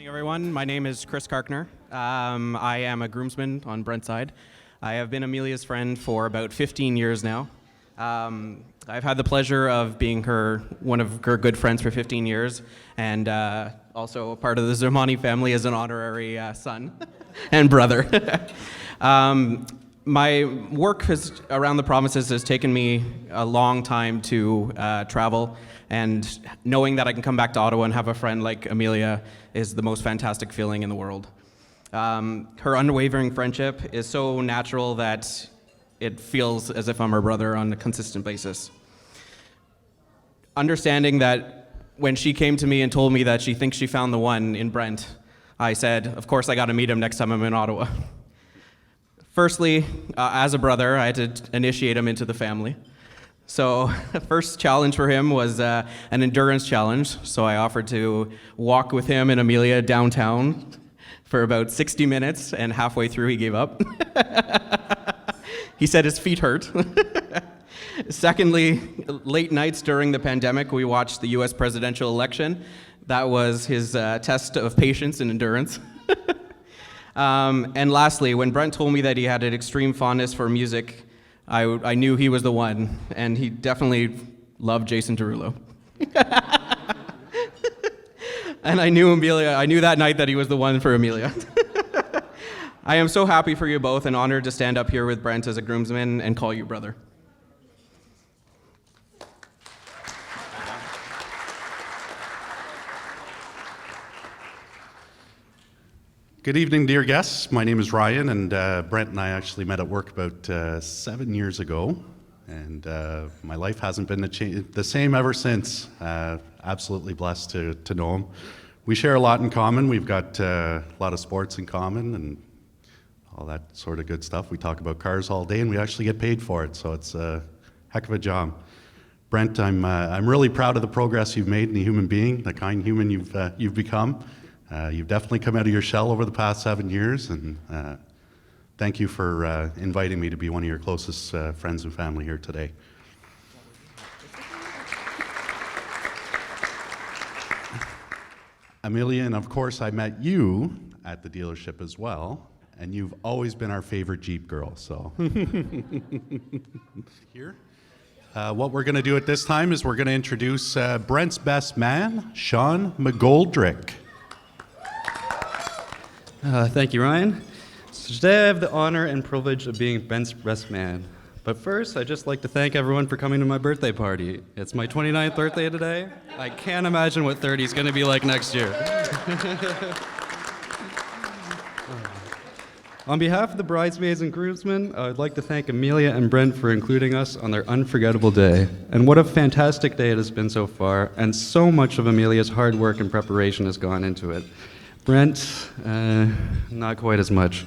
Everyone. My name is Chris Karkner. I am a groomsman on Brent's side. I have been Amelia's friend for about 15 years now. I've had the pleasure of being one of her good friends for 15 years, and also a part of the Zamani family as an honorary son and brother. My work around the provinces has taken me a long time to travel, and knowing that I can come back to Ottawa and have a friend like Amelia is the most fantastic feeling in the world. Her unwavering friendship is so natural that it feels as if I'm her brother on a consistent basis. Understanding that when she came to me and told me that she thinks she found the one in Brent, I said, of course I got to meet him next time I'm in Ottawa. Firstly, as a brother, I had to initiate him into the family. So the first challenge for him was an endurance challenge. So I offered to walk with him and Amelia downtown for about 60 minutes, and halfway through he gave up. He said his feet hurt. Secondly, late nights during the pandemic, we watched the US presidential election. That was his test of patience and endurance. And lastly, when Brent told me that he had an extreme fondness for music, I knew he was the one, and he definitely loved Jason Derulo. And I knew that night that he was the one for Amelia. I am so happy for you both and honored to stand up here with Brent as a groomsman and call you brother. Good evening, dear guests. My name is Ryan, and Brent and I actually met at work about 7 years ago, and my life hasn't been the same ever since. Absolutely blessed to know him. We share a lot in common. We've got a lot of sports in common and all that sort of good stuff. We talk about cars all day, and we actually get paid for it, so it's a heck of a job. Brent, I'm really proud of the progress you've made in a human being, the kind human you've become. You've definitely come out of your shell over the past 7 years, and thank you for inviting me to be one of your closest friends and family here today. Amelia, and of course I met you at the dealership as well, and you've always been our favorite Jeep girl, so. Here. What we're going to do at this time is we're going to introduce Brent's best man, Sean McGoldrick. Thank you, Ryan. So today I have the honor and privilege of being Brent's best man. But first, I'd just like to thank everyone for coming to my birthday party. It's my 29th birthday today. I can't imagine what 30 is going to be like next year. On behalf of the bridesmaids and groomsmen, I would like to thank Amelia and Brent for including us on their unforgettable day. And what a fantastic day it has been so far, and so much of Amelia's hard work and preparation has gone into it. Brent, not quite as much.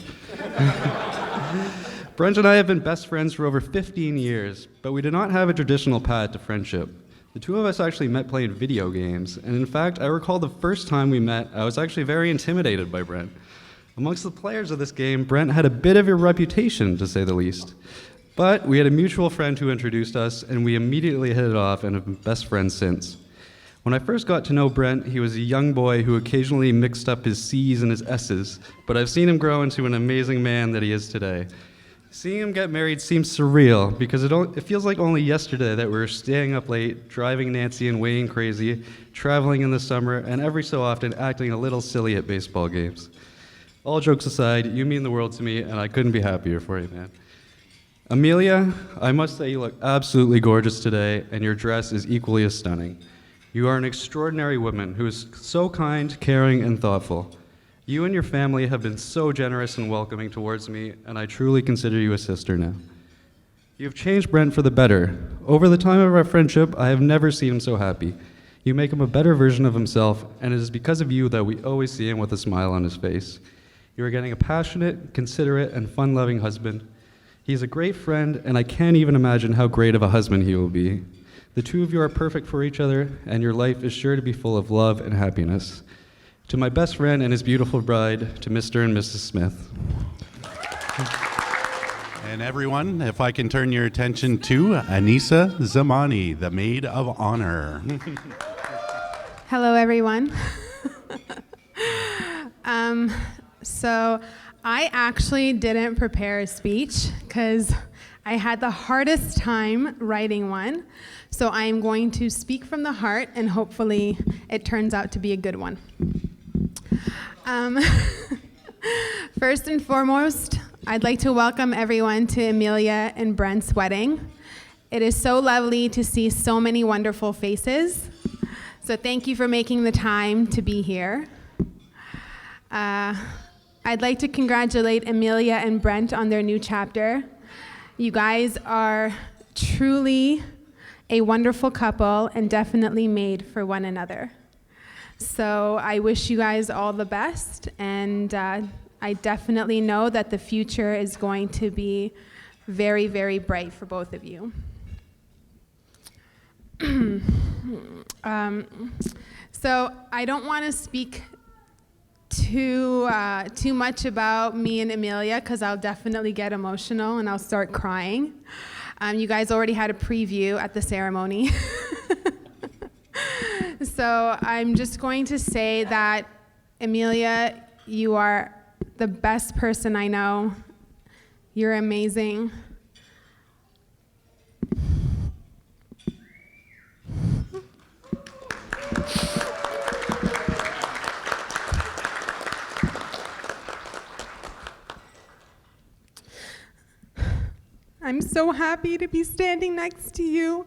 Brent and I have been best friends for over 15 years, but we did not have a traditional path to friendship. The two of us actually met playing video games, and in fact, I recall the first time we met, I was actually very intimidated by Brent. Amongst the players of this game, Brent had a bit of a reputation, to say the least. But we had a mutual friend who introduced us, and we immediately hit it off and have been best friends since. When I first got to know Brent, he was a young boy who occasionally mixed up his C's and his S's, but I've seen him grow into an amazing man that he is today. Seeing him get married seems surreal, because it feels like only yesterday that we were staying up late, driving Nancy and Wayne crazy, traveling in the summer, and every so often acting a little silly at baseball games. All jokes aside, you mean the world to me, and I couldn't be happier for you, man. Amelia, I must say you look absolutely gorgeous today, and your dress is equally as stunning. You are an extraordinary woman who is so kind, caring, and thoughtful. You and your family have been so generous and welcoming towards me, and I truly consider you a sister now. You have changed Brent for the better. Over the time of our friendship, I have never seen him so happy. You make him a better version of himself, and it is because of you that we always see him with a smile on his face. You are getting a passionate, considerate, and fun-loving husband. He's a great friend, and I can't even imagine how great of a husband he will be. The two of you are perfect for each other, and your life is sure to be full of love and happiness. To my best friend and his beautiful bride, to Mr. and Mrs. Smith. And everyone, if I can turn your attention to Anissa Zamani, the maid of honor. Hello, everyone. So I actually didn't prepare a speech because I had the hardest time writing one. So I am going to speak from the heart, and hopefully it turns out to be a good one. First and foremost, I'd like to welcome everyone to Amelia and Brent's wedding. It is so lovely to see so many wonderful faces. So thank you for making the time to be here. I'd like to congratulate Amelia and Brent on their new chapter. You guys are truly a wonderful couple and definitely made for one another. So I wish you guys all the best, and I definitely know that the future is going to be very, very bright for both of you. So I don't want to speak too much about me and Amelia, because I'll definitely get emotional and I'll start crying. You guys already had a preview at the ceremony. So I'm just going to say that, Amelia, you are the best person I know. You're amazing. I'm so happy to be standing next to you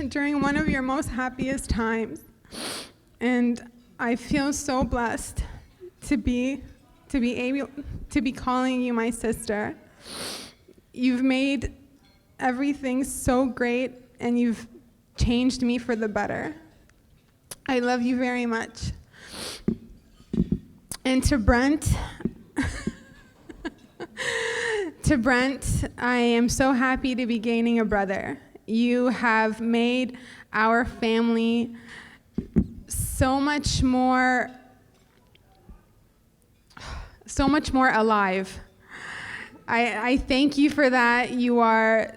during one of your most happiest times. And I feel so blessed to be able to be calling you my sister. You've made everything so great, and you've changed me for the better. I love you very much. And to Brent, I am so happy to be gaining a brother. You have made our family so much more alive. I thank you for that. You are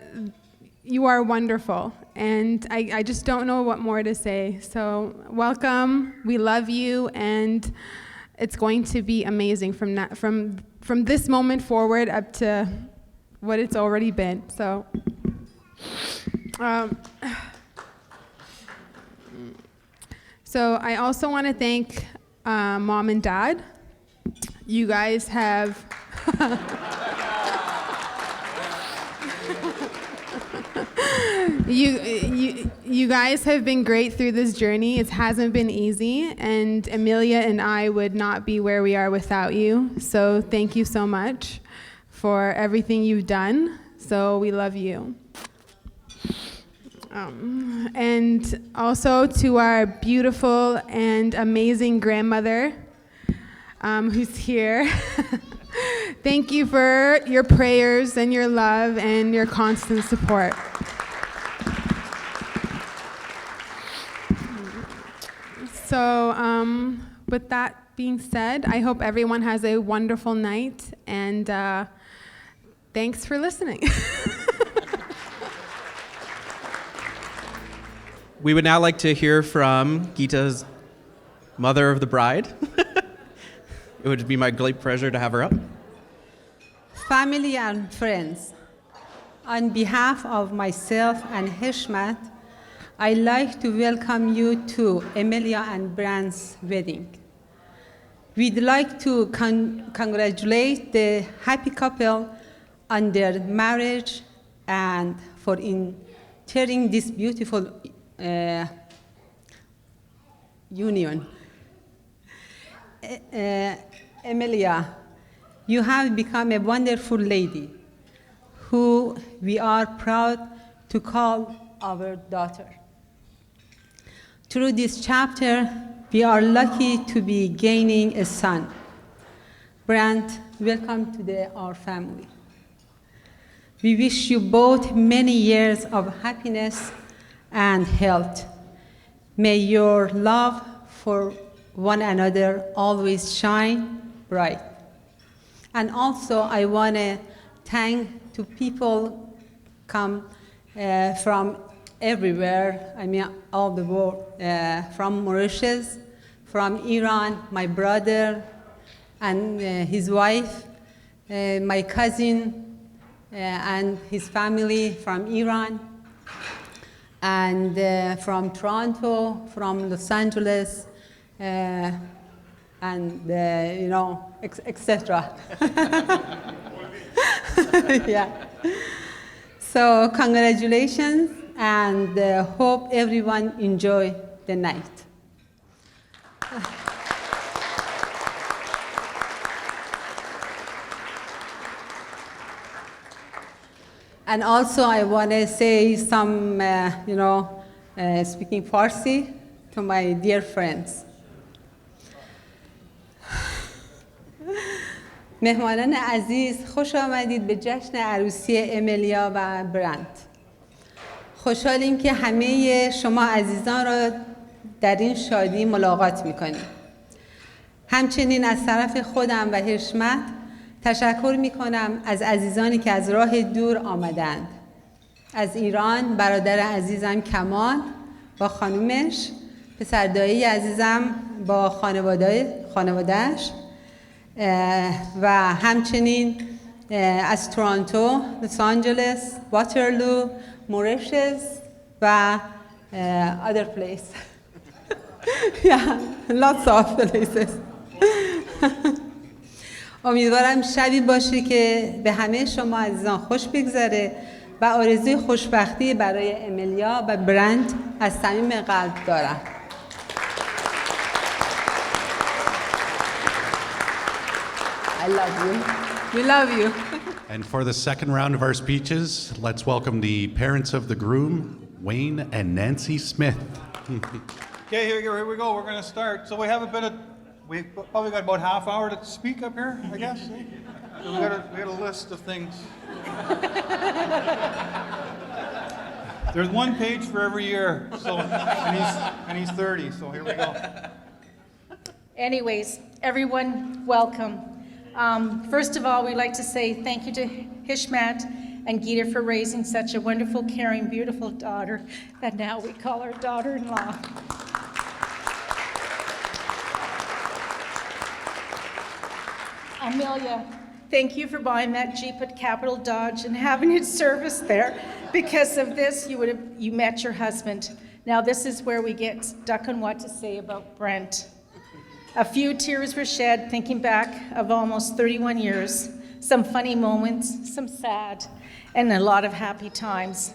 wonderful, and I just don't know what more to say. So welcome. We love you, and it's going to be amazing from this moment forward up to what it's already been. So. So I also want to thank Mom and Dad. You guys have you guys have been great through this journey. It hasn't been easy, and Amelia and I would not be where we are without you. So thank you so much for everything you've done. So we love you. And also to our beautiful and amazing grandmother, who's here. Thank you for your prayers and your love and your constant support. So with that being said, I hope everyone has a wonderful night, and thanks for listening. We would now like to hear from Gita's mother of the bride. It would be my great pleasure to have her up. Family and friends, on behalf of myself and Hishmat, I'd like to welcome you to Amelia and Brent's wedding. We'd like to congratulate the happy couple on their marriage and for entering this beautiful union. Amelia, you have become a wonderful lady who we are proud to call our daughter. Through this chapter, we are lucky to be gaining a son. Brent, welcome to our family. We wish you both many years of happiness and health. May your love for one another always shine bright. And also, I want to thank to people come from everywhere, I mean all the world, from Mauritius, from Iran, my brother and his wife, my cousin and his family from Iran, and from Toronto, from Los Angeles, and etc. Yeah. So congratulations, and hope everyone enjoy the night. And also I want to say some, speaking Farsi to my dear friends. مهمانان عزیز، خوش آمدید به جشن عروسی املیا و برنت. خوشحالیم که همه شما عزیزان را در این شادی ملاقات می‌کنیم. همچنین از طرف خودم و حشمت تشکر می‌کنم از عزیزانی که از راه دور آمدند. از ایران برادر عزیزم کمال با خانومش، پسردایی عزیزم با خانواده‌اش، و همچنین از تورنتو، لس آنجلس، واترلو، موریشیس و other place. Yeah, lots of places. امیدوارم شبی باشه که به همه شما عزیزان خوش بگذره و آرزوی خوشبختی برای املیا و برنت از صمیم قلب دارم. I love you. We love you. And for the second round of our speeches, let's welcome the parents of the groom, Wayne and Nancy Smith. Okay, here we go. We're going to start. So we have we probably got about half hour to speak up here, I guess. So we got a list of things. There's one page for every year. So and he's 30. So here we go. Anyways, everyone, welcome. First of all, we'd like to say thank you to Hishmat and Gita for raising such a wonderful, caring, beautiful daughter that now we call her daughter-in-law. Amelia, thank you for buying that Jeep at Capital Dodge and having it serviced there. Because of this, you met your husband. Now this is where we get stuck on what to say about Brent. A few tears were shed thinking back of almost 31 years, some funny moments, some sad, and a lot of happy times.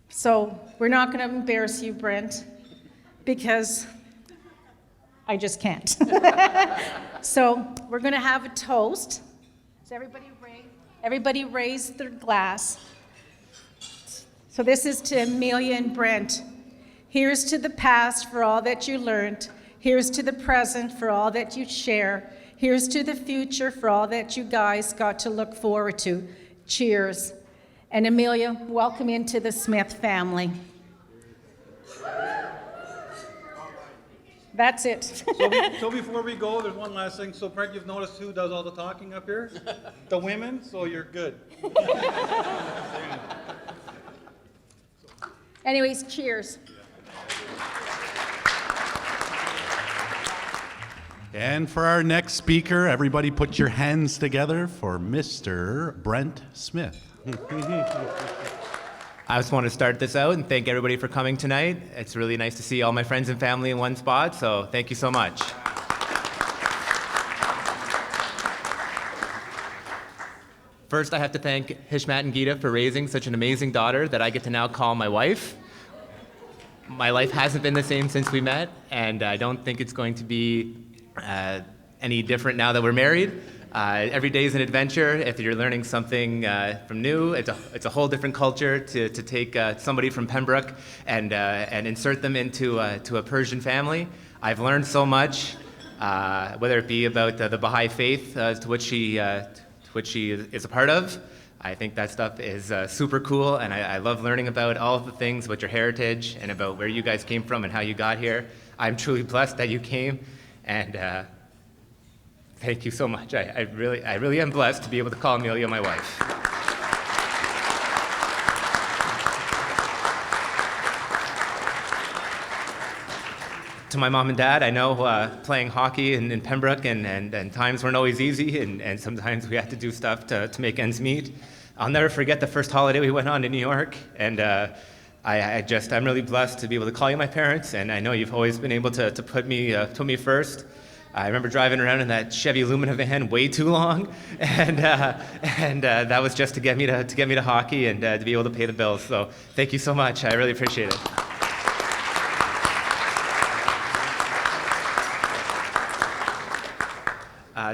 So we're not going to embarrass you, Brent, because I just can't. So we're going to have a toast. So everybody raise their glass. So this is to Amelia and Brent. Here's to the past for all that you learned. Here's to the present for all that you share. Here's to the future for all that you guys got to look forward to. Cheers. And Amelia, welcome into the Smith family. That's it. So before we go, there's one last thing. So Brent, you've noticed who does all the talking up here? The women, so you're good. Anyways, cheers. And for our next speaker, everybody put your hands together for Mr. Brent Smith. I just want to start this out and thank everybody for coming tonight. It's really nice to see all my friends and family in one spot, so thank you so much. First, I have to thank Hishmat and Gita for raising such an amazing daughter that I get to now call my wife. My life hasn't been the same since we met, and I don't think it's going to be any different now that we're married. Every day is an adventure. If you're learning something from new, it's a whole different culture to take somebody from Pembroke and insert them into a Persian family. I've learned so much, whether it be about the Baha'i faith to which she is a part of. I think that stuff is super cool, and I love learning about all of the things about your heritage and about where you guys came from and how you got here. I'm truly blessed that you came, and thank you so much. I really am blessed to be able to call Amelia my wife. To my mom and dad, I know playing hockey in Pembroke and times weren't always easy, and sometimes we had to do stuff to make ends meet. I'll never forget the first holiday we went on to New York, and I'm really blessed to be able to call you my parents, and I know you've always been able to put me first. I remember driving around in that Chevy Lumina van way too long, and that was just to get me to hockey and to be able to pay the bills. So thank you so much. I really appreciate it.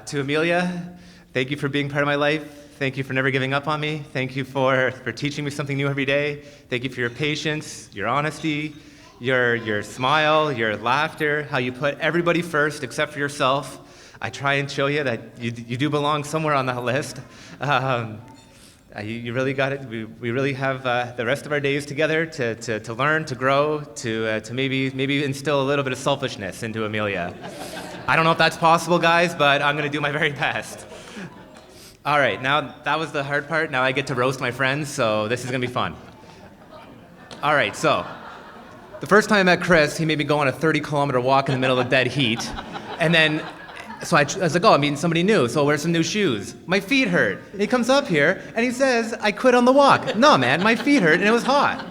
To Amelia, thank you for being part of my life. Thank you for never giving up on me. Thank you for teaching me something new every day. Thank you for your patience, your honesty, your smile, your laughter, how you put everybody first except for yourself. I try and show you that you do belong somewhere on that list. You really got it. We really have the rest of our days together to learn, to grow, to maybe instill a little bit of selfishness into Amelia. I don't know if that's possible, guys, but I'm going to do my very best. All right, now that was the hard part. Now I get to roast my friends, so this is going to be fun. All right, so the first time I met Chris, he made me go on a 30-kilometer walk in the middle of dead heat. And then, so I was like, oh, I'm meeting somebody new, so I'll wear some new shoes. My feet hurt. And he comes up here, and he says, I quit on the walk. No, man, my feet hurt, and it was hot.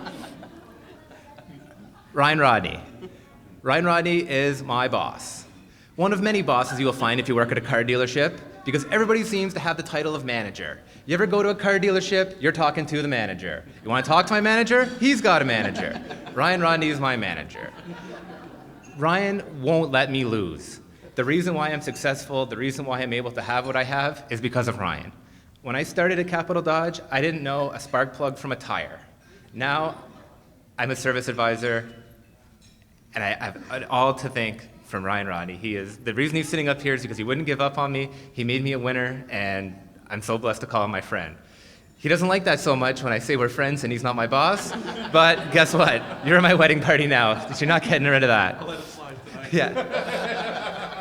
Ryan Rodney. Ryan Rodney is my boss. One of many bosses you will find if you work at a car dealership, because everybody seems to have the title of manager. You ever go to a car dealership, you're talking to the manager. You want to talk to my manager? He's got a manager. Ryan Rodney is my manager. Ryan won't let me lose. The reason why I'm successful, the reason why I'm able to have what I have is because of Ryan. When I started at Capital Dodge, I didn't know a spark plug from a tire. Now, I'm a service advisor, and I have all to thank from Ryan Rodney. The reason he's sitting up here is because he wouldn't give up on me. He made me a winner, and I'm so blessed to call him my friend. He doesn't like that so much when I say we're friends and he's not my boss, but guess what? You're at my wedding party now. You're not getting rid of that. I'll let it slide tonight. Yeah.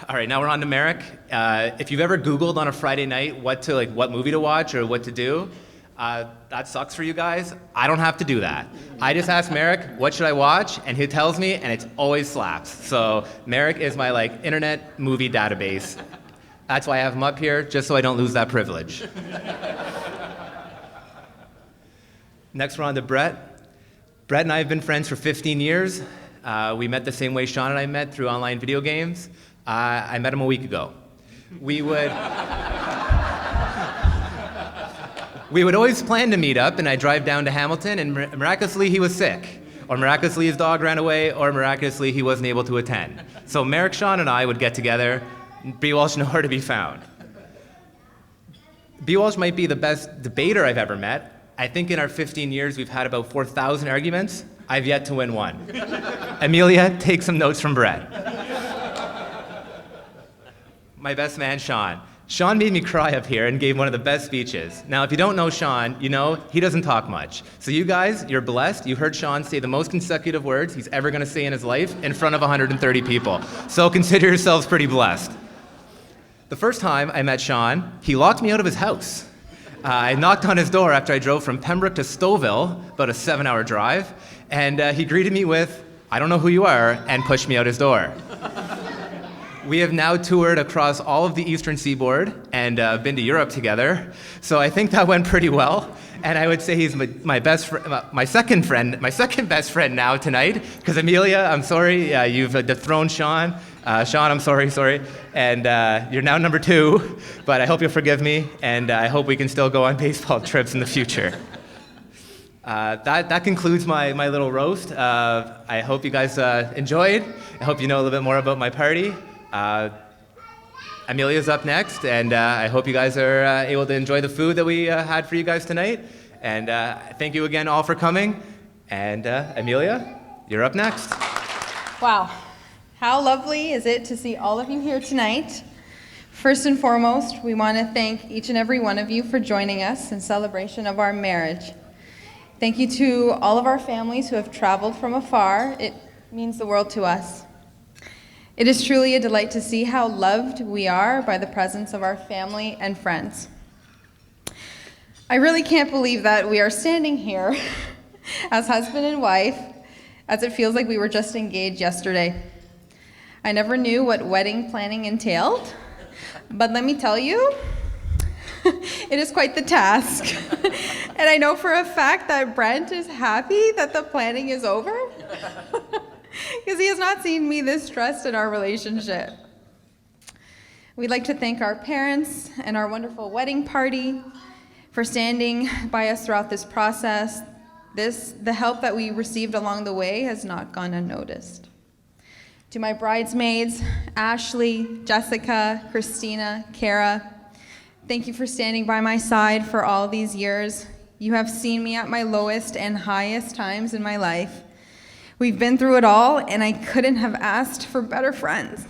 All right, now we're on to Merrick. If you've ever Googled on a Friday night what movie to watch or what to do, that sucks for you guys. I don't have to do that. I just ask Merrick, what should I watch? And he tells me, and it always slaps. So Merrick is my internet movie database. That's why I have him up here, just so I don't lose that privilege. Next we're on to Brett. Brett and I have been friends for 15 years. We met the same way Sean and I met, through online video games. I met him a week ago. We would always plan to meet up, and I'd drive down to Hamilton, and miraculously he was sick, or miraculously his dog ran away, or miraculously he wasn't able to attend. So Merrick, Sean, and I would get together. B. Walsh nowhere to be found. B. Walsh might be the best debater I've ever met. I think in our 15 years we've had about 4,000 arguments. I've yet to win one. Amelia, take some notes from Brett. My best man, Sean. Sean made me cry up here and gave one of the best speeches. Now, if you don't know Sean, you know he doesn't talk much. So you guys, you're blessed. You heard Sean say the most consecutive words he's ever going to say in his life in front of 130 people. So consider yourselves pretty blessed. The first time I met Sean, he locked me out of his house. I knocked on his door after I drove from Pembroke to Stouffville, about a 7-hour drive, and he greeted me with, "I don't know who you are," and pushed me out his door. We have now toured across all of the Eastern Seaboard and been to Europe together, so I think that went pretty well. And I would say he's my second best friend now tonight, because Amelia, I'm sorry, you've dethroned Sean. Sean, I'm sorry, and you're now number 2, but I hope you'll forgive me, and I hope we can still go on baseball trips in the future. That concludes my little roast. I hope you guys enjoyed. I hope you know a little bit more about my party. Amelia's up next, and I hope you guys are able to enjoy the food that we had for you guys tonight. And thank you again all for coming. And Amelia, you're up next. Wow. How lovely is it to see all of you here tonight. First and foremost, we want to thank each and every one of you for joining us in celebration of our marriage. Thank you to all of our families who have traveled from afar. It means the world to us. It is truly a delight to see how loved we are by the presence of our family and friends. I really can't believe that we are standing here as husband and wife as it feels like we were just engaged yesterday. I never knew what wedding planning entailed, but let me tell you, it is quite the task. And I know for a fact that Brent is happy that the planning is over, because he has not seen me this stressed in our relationship. We'd like to thank our parents and our wonderful wedding party for standing by us throughout this process. The help that we received along the way has not gone unnoticed. To my bridesmaids, Ashley, Jessica, Christina, Kara, thank you for standing by my side for all these years. You have seen me at my lowest and highest times in my life. We've been through it all, and I couldn't have asked for better friends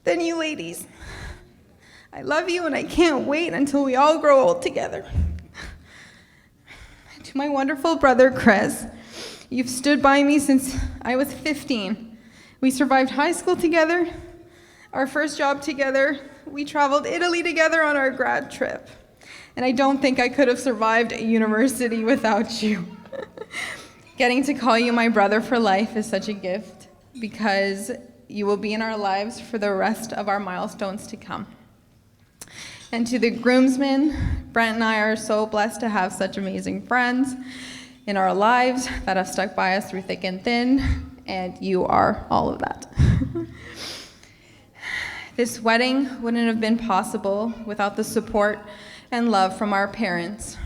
than you ladies. I love you, and I can't wait until we all grow old together. To my wonderful brother, Chris, you've stood by me since I was 15. We survived high school together, our first job together. We traveled Italy together on our grad trip. And I don't think I could have survived a university without you. Getting to call you my brother for life is such a gift because you will be in our lives for the rest of our milestones to come. And to the groomsmen, Brent and I are so blessed to have such amazing friends in our lives that have stuck by us through thick and thin, and you are all of that. This wedding wouldn't have been possible without the support and love from our parents.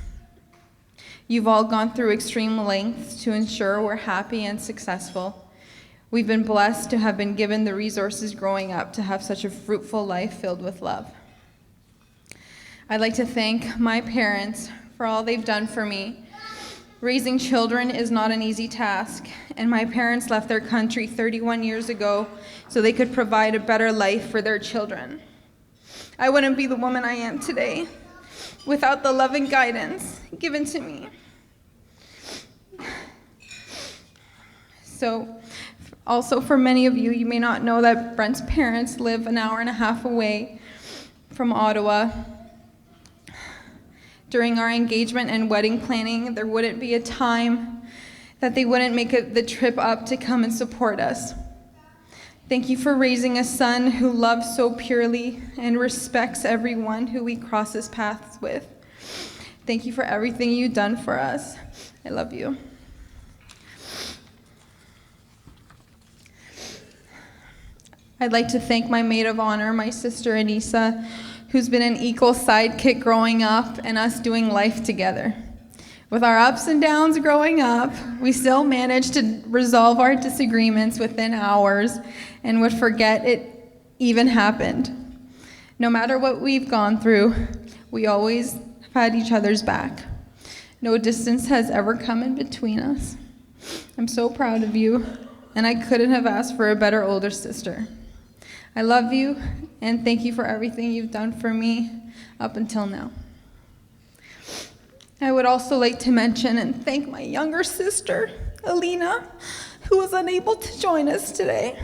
You've all gone through extreme lengths to ensure we're happy and successful. We've been blessed to have been given the resources growing up to have such a fruitful life filled with love. I'd like to thank my parents for all they've done for me. Raising children is not an easy task, and my parents left their country 31 years ago so they could provide a better life for their children. I wouldn't be the woman I am today without the love and guidance given to me. So, also for many of you, you may not know that Brent's parents live an hour and a half away from Ottawa. During our engagement and wedding planning, there wouldn't be a time that they wouldn't make the trip up to come and support us. Thank you for raising a son who loves so purely and respects everyone who he crosses paths with. Thank you for everything you've done for us. I love you. I'd like to thank my maid of honor, my sister Anissa, who's been an equal sidekick growing up and us doing life together. With our ups and downs growing up, we still managed to resolve our disagreements within hours and would forget it even happened. No matter what we've gone through, we always had each other's back. No distance has ever come in between us. I'm so proud of you, and I couldn't have asked for a better older sister. I love you, and thank you for everything you've done for me up until now. I would also like to mention and thank my younger sister, Alina, who was unable to join us today.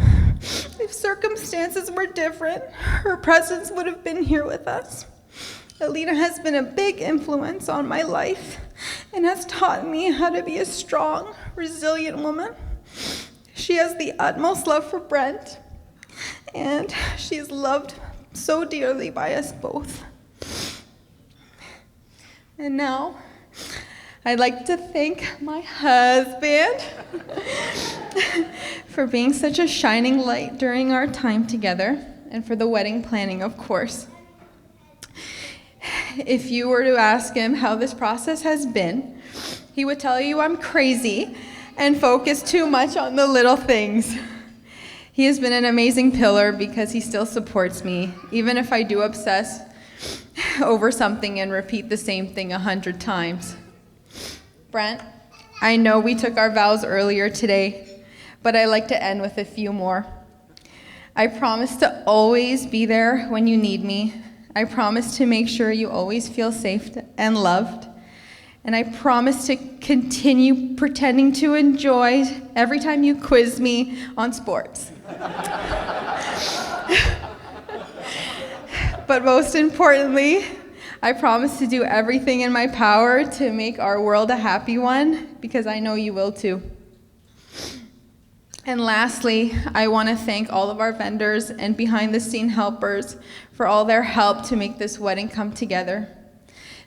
If circumstances were different, her presence would have been here with us. Alina has been a big influence on my life and has taught me how to be a strong, resilient woman. She has the utmost love for Brent, and she is loved so dearly by us both. And now, I'd like to thank my husband for being such a shining light during our time together, and for the wedding planning, of course. If you were to ask him how this process has been, he would tell you I'm crazy and focus too much on the little things. He has been an amazing pillar because he still supports me, even if I do obsess over something and repeat the same thing 100 times. Brent, I know we took our vows earlier today, but I like to end with a few more. I promise to always be there when you need me. I promise to make sure you always feel safe and loved. And I promise to continue pretending to enjoy every time you quiz me on sports. But most importantly, I promise to do everything in my power to make our world a happy one, because I know you will too. And lastly, I want to thank all of our vendors and behind-the-scene helpers for all their help to make this wedding come together.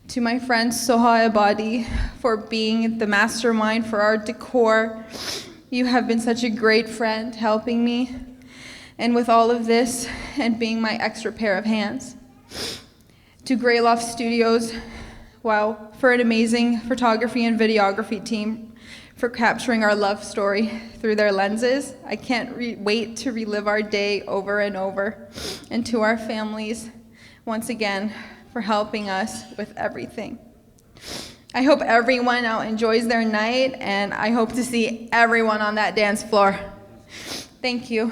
To my friend Soha Abadi for being the mastermind for our decor. You have been such a great friend helping me, and with all of this, and being my extra pair of hands. To Greyloft Studios, wow, for an amazing photography and videography team for capturing our love story through their lenses. I can't wait to relive our day over and over. And to our families, once again, for helping us with everything. I hope everyone now enjoys their night, and I hope to see everyone on that dance floor. Thank you.